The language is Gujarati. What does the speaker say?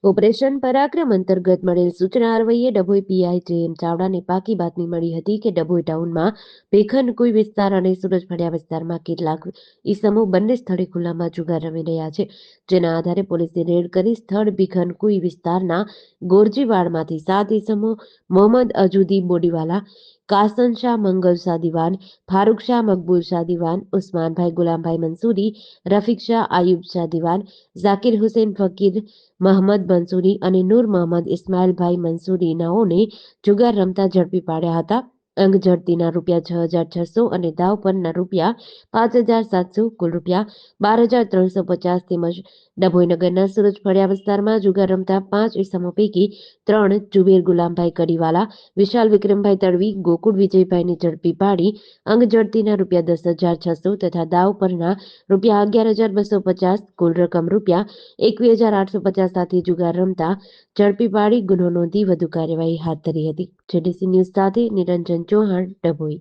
ઓપરેશન પરાક્રમ અંતર્ગત મળેલ સૂચના અન્વયે ડભોઈ પીઆઈ જે.એમ. ચાવડાને પાકી બાતમી મળી હતી કે ડભોઈ ટાઉનમાં ભેખનકુઈ વિસ્તાર અને સુરજફળિયા વિસ્તારમાં કેટલાક ઈસમો બંને સ્થળે ખુલ્લામાં જુગાર રમી રહ્યા છે. જેના આધારે પોલીસે રેડ કરી સ્થળ ભીખનકુઈ વિસ્તારના ગોરજીવાડમાંથી 7 ઈસમો મોહમ્મદ અજુદી બોડીવાલા, કાસન શાહ મંગલ શાહ દિવાન, ફારૂક શાહ મકબૂલ શાહ દિવાન, ઉસ્માનભાઈ ગુલામભાઈ મંસૂરી, રફીક શાહ આયુબ શાહ દિવાન, ઝાકિર હુસેન ફકીર, મહમદ મંસૂરી અને નૂર મહમદ ઇસ્માઇલભાઈ મંસૂરી નાઓને જુગાર રમતા ઝડપી પાડ્યા હતા. અંગ ઝડતીના રૂપિયા 6,600 અને દાવ પરના રૂપિયા 5,700 કુલ રૂપિયા 12,350 તેમજ ડભોઈ નગરના સુરજફળિયા વિસ્તારમાં જુગાર રમતા 5 ઈસમો પૈકી 3 જુબેર ગુલામભાઈ કડીવાલા, વિશાલ વિક્રમભાઈ તડવી, ગોકુળ વિજયભાઈને ઝડપી પાડી અંગ ઝડતીના રૂપિયા 10,600 તથા દાવ પરના રૂપિયા 11,250 કુલ રકમ રૂપિયા 21,850 સાથે જુગાર રમતા ઝડપી પાડી ગુનો નોંધી વધુ કાર્યવાહી હાથ ધરી હતી. જેડીસી ન્યૂઝ સાથે નિરંજન ચૌહાણ, ડભોઈ.